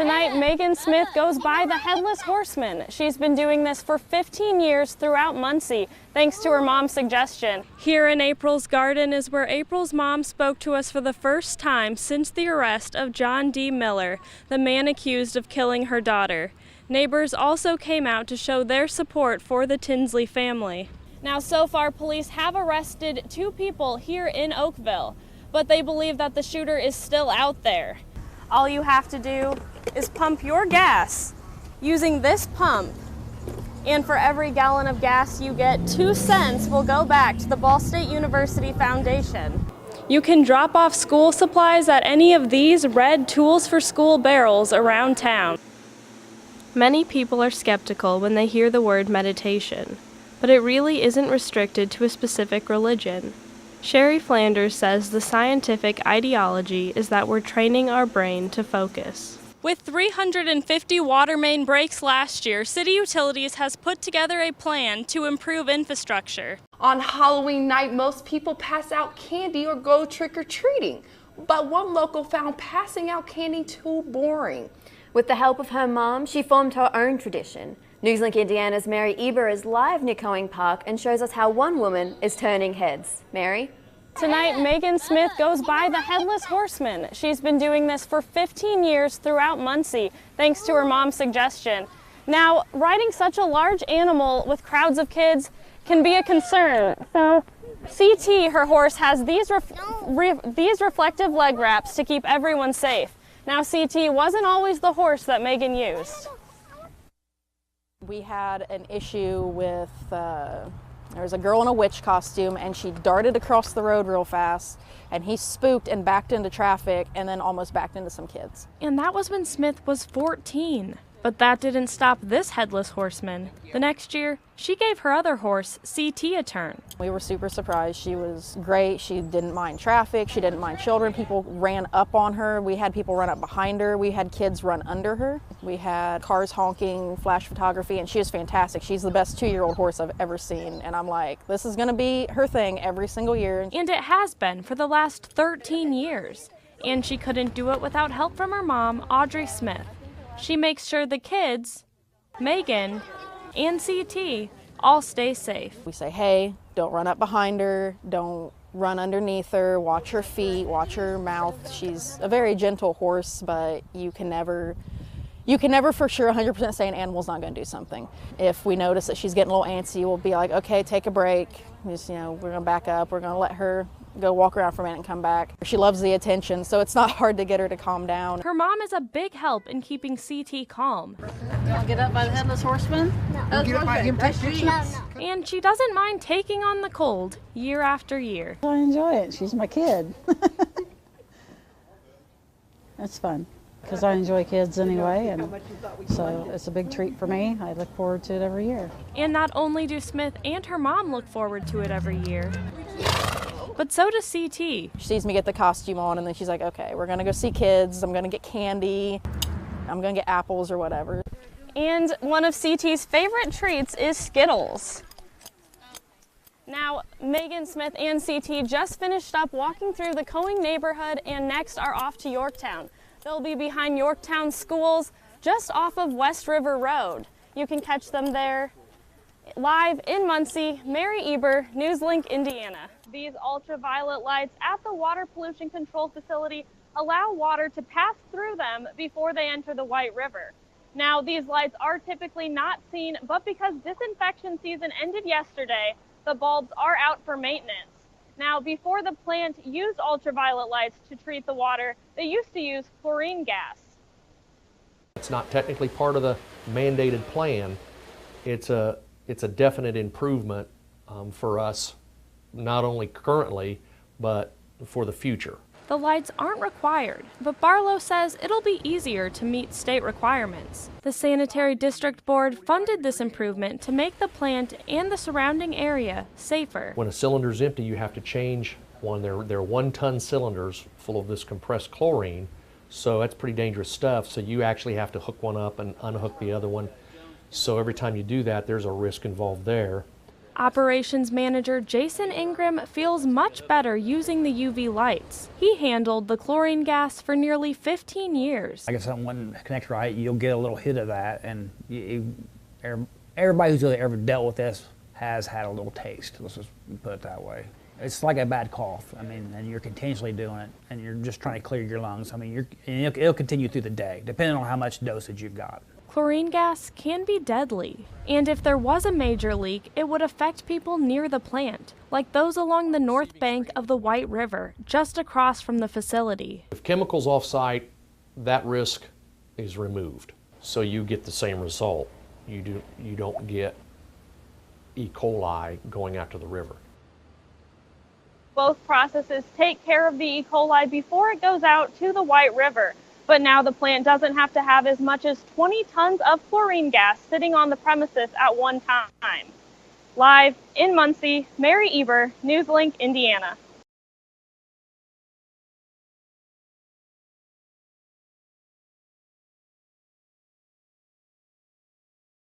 Tonight, Megan Smith goes by the Headless Horseman. She's been doing this for 15 years throughout Muncie, thanks to her mom's suggestion. Here in April's garden is where April's mom spoke to us for the first time since the arrest of John D. Miller, the man accused of killing her daughter. Neighbors also came out to show their support for the Tinsley family. Now, so far, police have arrested 2 people here in Oakville, but they believe that the shooter is still out there. All you have to do is pump your gas using this pump, and for every gallon of gas you get, 2 cents will go back to the Ball State University Foundation. You can drop off school supplies at any of these red Tools for School barrels around town. Many people are skeptical when they hear the word meditation, but it really isn't restricted to a specific religion. Sherry Flanders says the scientific ideology is that we're training our brain to focus. With 350 water main breaks last year, City Utilities has put together a plan to improve infrastructure. On Halloween night, most people pass out candy or go trick-or-treating, but one local found passing out candy too boring. With the help of her mom, she formed her own tradition. Newslink Indiana's Mary Eber is live near Coing Park and shows us how one woman is turning heads. Mary? Tonight, Megan Smith goes by the Headless Horseman. She's been doing this for 15 years throughout Muncie, thanks to her mom's suggestion. Now, riding such a large animal with crowds of kids can be a concern. So, CT, her horse, has these reflective leg wraps to keep everyone safe. Now, CT wasn't always the horse that Megan used. We had an issue with, there was a girl in a witch costume and she darted across the road real fast and he spooked and backed into traffic and then almost backed into some kids. And that was when Smith was 14. But that didn't stop this Headless Horseman. The next year, she gave her other horse, CT, a turn. We were super surprised. She was great. She didn't mind traffic. She didn't mind children. People ran up on her. We had people run up behind her. We had kids run under her. We had cars honking, flash photography, and she is fantastic. She's the best 2-year-old horse I've ever seen. And I'm like, this is gonna be her thing every single year. And it has been for the last 13 years. And she couldn't do it without help from her mom, Audrey Smith. She makes sure the kids, Megan, and CT all stay safe. We say, hey, don't run up behind her, don't run underneath her, watch her feet, watch her mouth. She's a very gentle horse, but you can never for sure 100% say an animal's not going to do something. If we notice that she's getting a little antsy, we'll be like, okay, take a break. Just, we're going to back up. We're going to let her go walk around for a minute and come back. She loves the attention, so it's not hard to get her to calm down. Her mom is a big help in keeping CT calm. You want to get up by the Headless Horseman? No. Get up by him, take pictures. No. And she doesn't mind taking on the cold year after year. I enjoy it. She's my kid. That's fun, because I enjoy kids anyway, and so it's a big treat for me. I look forward to it every year. And not only do Smith and her mom look forward to it every year, but so does CT. She sees me get the costume on and then she's like, okay, we're gonna go see kids, I'm gonna get candy, I'm gonna get apples or whatever. And one of CT's favorite treats is Skittles. Now, Megan Smith and CT just finished up walking through the Coing neighborhood and next are off to Yorktown. They'll be behind Yorktown Schools just off of West River Road. You can catch them there. Live in Muncie, Mary Eber, Newslink, Indiana. These ultraviolet lights at the Water Pollution Control Facility allow water to pass through them before they enter the White River. Now, these lights are typically not seen, but because disinfection season ended yesterday, the bulbs are out for maintenance. Now, before the plant used ultraviolet lights to treat the water, they used to use chlorine gas. It's not technically part of the mandated plan. It's a definite improvement for us, not only currently, but for the future. The lights aren't required, but Barlow says it'll be easier to meet state requirements. The Sanitary District Board funded this improvement to make the plant and the surrounding area safer. When a cylinder's empty, you have to change one. They're 1-ton cylinders full of this compressed chlorine, so that's pretty dangerous stuff. So you actually have to hook one up and unhook the other one. So every time you do that, there's a risk involved there. Operations manager Jason Ingram feels much better using the UV lights. He handled the chlorine gas for nearly 15 years. Like if something wouldn't connect right, you'll get a little hit of that, and everybody who's really ever dealt with this has had a little taste, let's just put it that way. It's like a bad cough, I mean, and you're continuously doing it, and you're just trying to clear your lungs. I mean, it'll continue through the day, depending on how much dosage you've got. Chlorine gas can be deadly, and if there was a major leak, it would affect people near the plant, like those along the north bank of the White River, just across from the facility. If chemicals off-site, that risk is removed, so you get the same result. You don't get E. coli going out to the river. Both processes take care of the E. coli before it goes out to the White River. But now the plant doesn't have to have as much as 20 tons of chlorine gas sitting on the premises at one time. Live in Muncie, Mary Eber, NewsLink, Indiana.